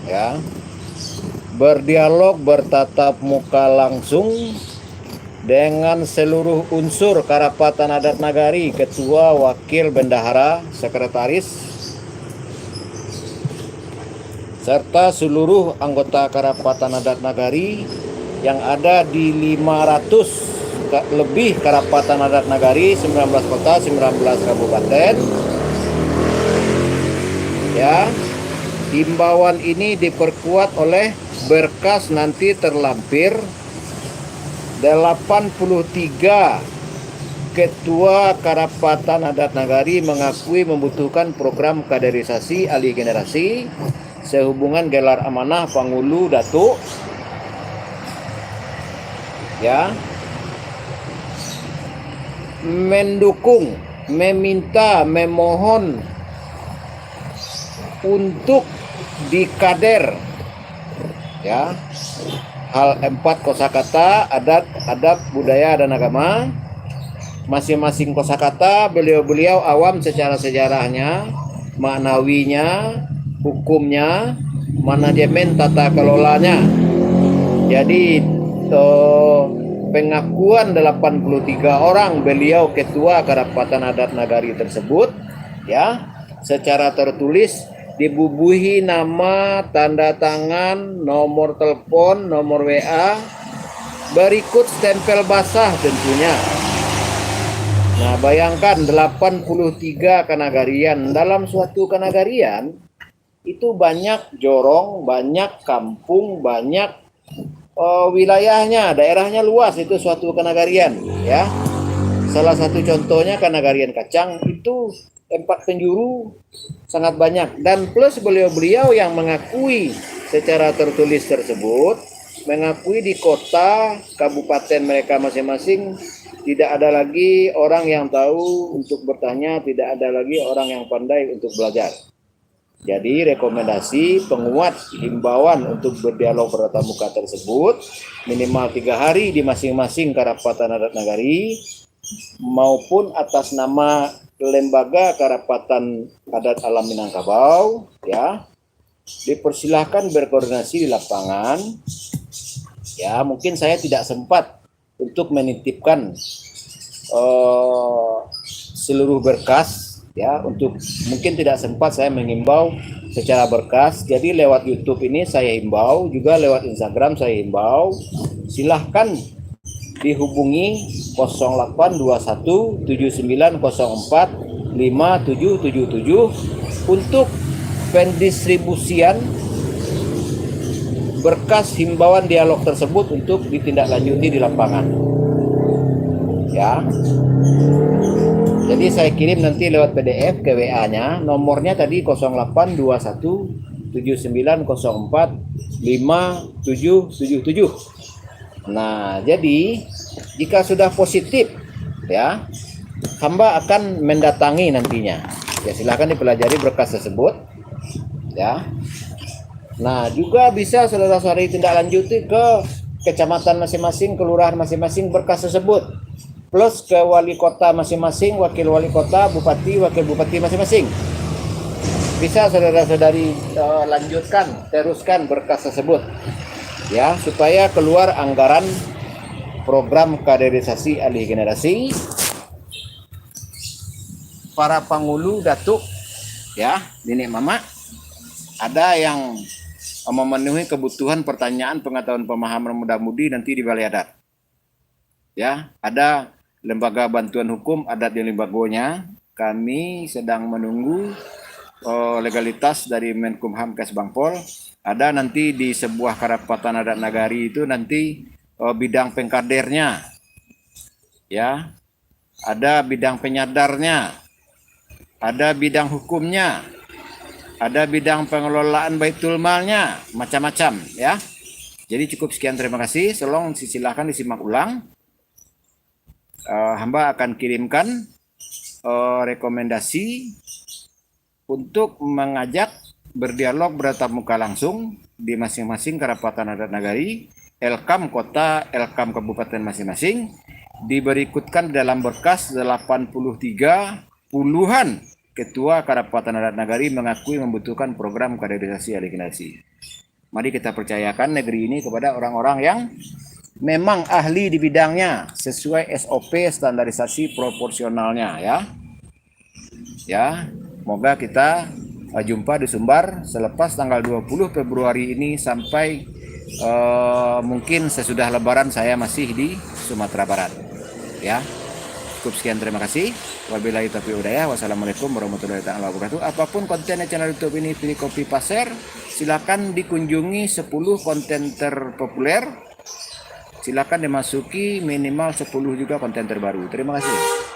ya, berdialog bertatap muka langsung dengan seluruh unsur Karapatan Adat Nagari, ketua, wakil, bendahara, sekretaris, serta seluruh anggota Karapatan Adat Nagari yang ada di 500 lebih Karapatan Adat Nagari, 19 kota, 19 kabupaten. Ya, himbauan ini diperkuat oleh berkas nanti terlampir 83 ketua Karapatan Adat Nagari mengakui membutuhkan program kaderisasi alih generasi sehubungan gelar amanah Pangulu Datuk, ya, mendukung, meminta, memohon untuk dikader, ya, hal 4 kosakata adat, adab, budaya dan agama. Masing-masing kosakata beliau-beliau awam secara sejarahnya, maknawinya, hukumnya, manajemen tata kelolanya. Jadi pengakuan 83 orang beliau ketua Karapatan Adat Nagari tersebut, ya, secara tertulis dibubuhi nama, tanda tangan, nomor telepon, nomor WA, berikut stempel basah tentunya. Nah, bayangkan 83 kanagarian. Dalam suatu kanagarian itu banyak jorong, banyak kampung, banyak wilayahnya, daerahnya luas, itu suatu kanagarian, ya. Salah satu contohnya kanagarian Kacang, itu 4 penjuru sangat banyak, dan plus beliau-beliau yang mengakui secara tertulis tersebut, mengakui di kota kabupaten mereka masing-masing tidak ada lagi orang yang tahu untuk bertanya, tidak ada lagi orang yang pandai untuk belajar. Jadi rekomendasi penguat himbauan untuk berdialog bertatap muka tersebut minimal 3 hari di masing-masing Karapatan Adat Nagari maupun atas nama Lembaga Karapatan Adat Alam Minangkabau, ya, dipersilahkan berkoordinasi di lapangan. Ya, mungkin saya tidak sempat untuk menitipkan seluruh berkas, ya, untuk mungkin tidak sempat saya mengimbau secara berkas. Jadi lewat YouTube ini saya himbau, juga lewat Instagram saya himbau, silahkan dihubungi 0821 7904 5777 untuk pendistribusian berkas himbauan dialog tersebut untuk ditindaklanjuti di lapangan, ya. Jadi saya kirim nanti lewat PDF ke WA-nya, nomornya tadi 0821 7904 5777. Nah, jadi jika sudah positif, ya, hamba akan mendatangi nantinya. Ya, silakan dipelajari berkas tersebut, ya. Nah, juga bisa saudara-saudari tindak lanjuti ke kecamatan masing-masing, kelurahan masing-masing berkas tersebut, plus ke wali kota masing-masing, wakil wali kota, bupati, wakil bupati masing-masing. Bisa saudara-saudari lanjutkan, teruskan berkas tersebut, ya, supaya keluar anggaran program kaderisasi alih generasi para Pangulu Datuk, ya, nenek mama. Ada yang memenuhi kebutuhan pertanyaan, pengetahuan, pemahaman muda-mudi nanti di Balai Adat, ya. Ada lembaga bantuan hukum adat di Limbagonya. Kami sedang menunggu legalitas dari Menkumham Kesbangpol. Ada nanti di sebuah Karapatan Adat Nagari itu nanti bidang pengkadernya, ya, ada bidang penyadarnya, ada bidang hukumnya, ada bidang pengelolaan baitul malnya, macam-macam, ya. Jadi cukup sekian, terima kasih. Silakan disimak ulang. Hamba akan kirimkan rekomendasi untuk mengajak berdialog bertatap muka langsung di masing-masing Karapatan Adat Nagari, Elkam kota, Elkam kabupaten masing-masing, diberikutkan dalam berkas 83 puluhan Ketua Karapatan Adat Nagari mengakui membutuhkan program kaderisasi aliginasi. Mari kita percayakan negeri ini kepada orang-orang yang memang ahli di bidangnya sesuai SOP standarisasi proporsionalnya ya. Ya, semoga kita jumpa di Sumbar selepas tanggal 20 Februari ini sampai mungkin sesudah Lebaran saya masih di Sumatera Barat. Ya. Cukup sekian, terima kasih. Wabillahi taufiq hidayah. Wassalamualaikum warahmatullahi wabarakatuh. Apapun konten channel YouTube ini Pilih Kopi Pasir, silakan dikunjungi 10 konten terpopuler. Silakan dimasuki minimal 10 juga konten terbaru. Terima kasih.